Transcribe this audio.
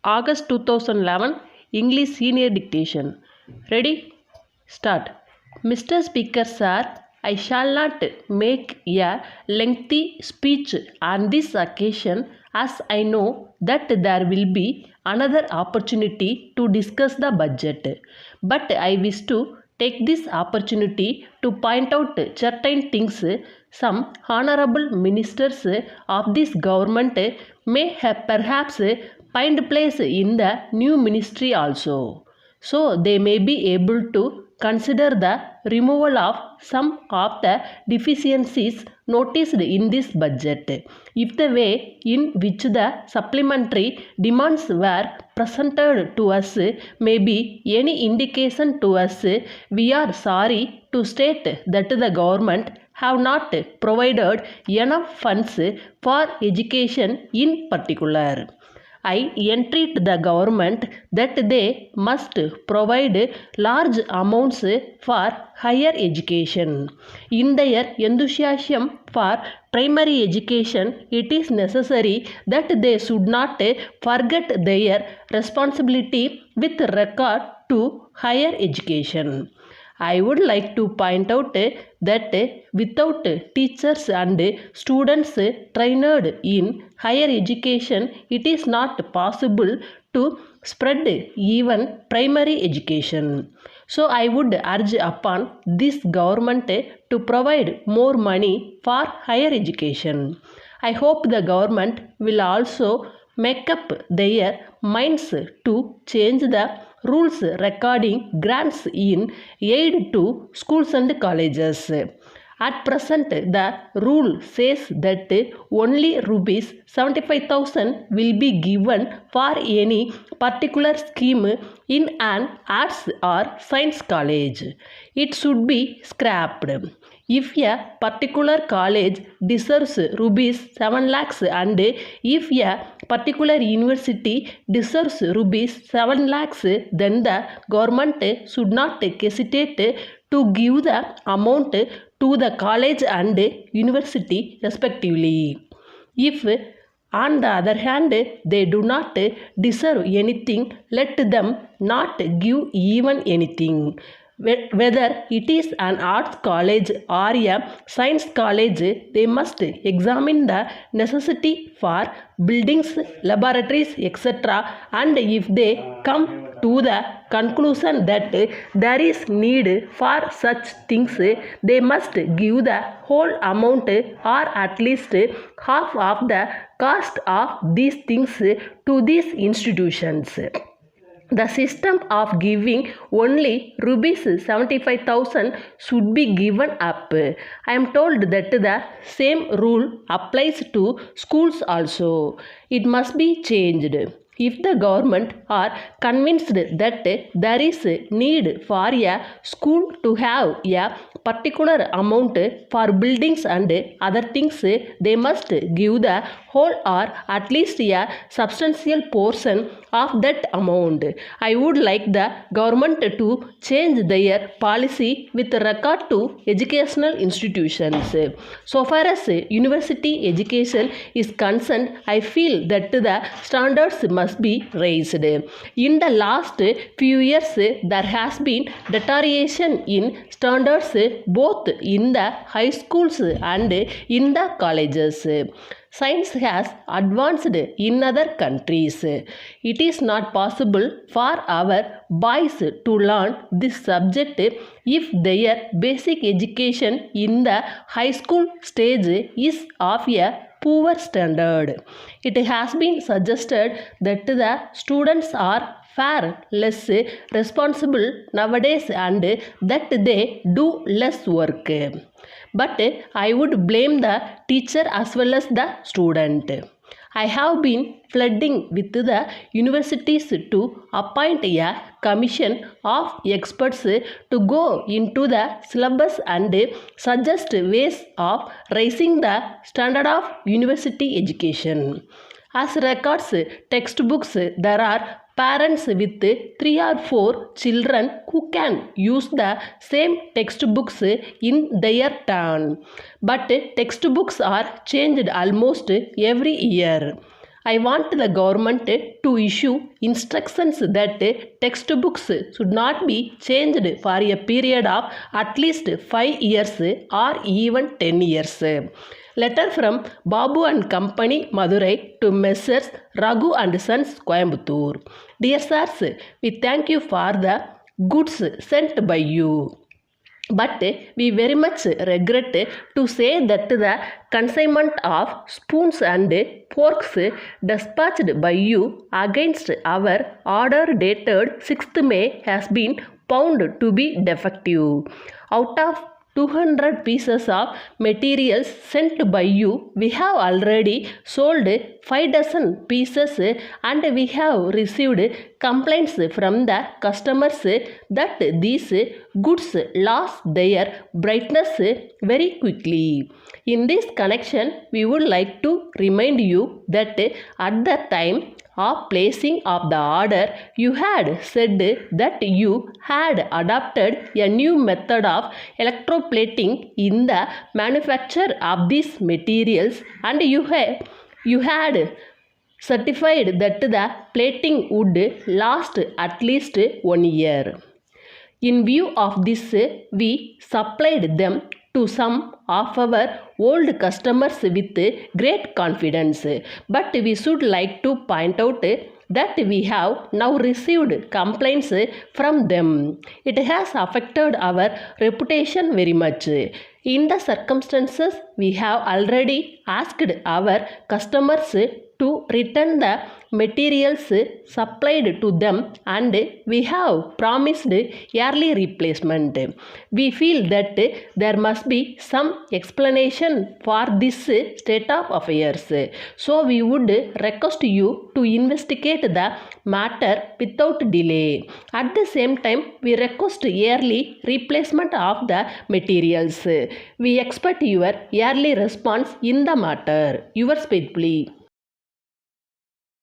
August 2011 English Senior Dictation. Ready? Start. Mr. Speaker Sir, I shall not make a lengthy speech on this occasion as I know that there will be another opportunity to discuss the budget. But I wish to take this opportunity to point out certain things some honorable ministers of this government may have perhaps find place in the new ministry also. So they may be able to consider the removal of some of the deficiencies noticed in this budget. If the way in which the supplementary demands were presented to us may be any indication to us, we are sorry to state that the government have not provided enough funds for education in particular. I entreat the government that they must provide large amounts for higher education. In their enthusiasm for primary education, it is necessary that they should not forget their responsibility with regard to higher education. I would like to point out that without teachers and students trained in higher education, it is not possible to spread even primary education. So I would urge upon this government to provide more money for higher education. I hope the government will also make up their minds to change the rules regarding grants in aid to schools and colleges. At present, the rule says that only rupees 75,000 will be given for any particular scheme in an arts or science college. It should be scrapped. If a particular college deserves rupees 7 lakhs and if a particular university deserves rupees 7 lakhs, then the government should not hesitate to give the amount to the college and university respectively. If on the other hand they do not deserve anything, let them not give even anything. Whether it is an arts college or a science college, they must examine the necessity for buildings, laboratories, etc. And if they come to the conclusion that there is need for such things, they must give the whole amount or at least half of the cost of these things to these institutions. The system of giving only rupees 75,000 should be given up. I am told that the same rule applies to schools also. It must be changed. If the government are convinced that there is need for a school to have a particular amount for buildings and other things, they must give the whole or at least a substantial portion of that amount. I would like the government to change their policy with regard to educational institutions. So far as university education is concerned, I feel that the standards must be raised. In the last few years, there has been deterioration in standards both in the high schools and in the colleges. Science has advanced in other countries. It is not possible for our boys to learn this subject if their basic education in the high school stage is of a poor standard. It has been suggested that the students are far less responsible nowadays and that they do less work. But I would blame the teacher as well as the student. I have been pleading with the universities to appoint a commission of experts to go into the syllabus and suggest ways of raising the standard of university education. As regards textbooks, there are parents with 3 or 4 children who can use the same textbooks in their turn. But textbooks are changed almost every year. I want the government to issue instructions that textbooks should not be changed for a period of at least 5 years or even 10 years. Letter from Babu and Company, Madurai to Messrs. Raghu and Sons, Coimbatore. Dear sirs, we thank you for the goods sent by you. But we very much regret to say that the consignment of spoons and forks dispatched by you against our order dated 6th May has been found to be defective. Out of 200 pieces of materials sent by you, we have already sold 5 dozen pieces and we have received complaints from the customers that these goods lost their brightness very quickly. In this connection, we would like to remind you that at the time of placing of the order, you had said that you had adopted a new method of electroplating in the manufacture of these materials, and you had certified that the plating would last at least 1 year. In view of this, we supplied them to some of our old customers with great confidence. But we should like to point out that we have now received complaints from them. It has affected our reputation very much. In the circumstances, we have already asked our customers to return the materials supplied to them, and we have promised yearly replacement. We feel that there must be some explanation for this state of affairs. So we would request you to investigate the matter without delay. At the same time, we request yearly replacement of the materials. We expect your yearly response in the matter. Yours faithfully.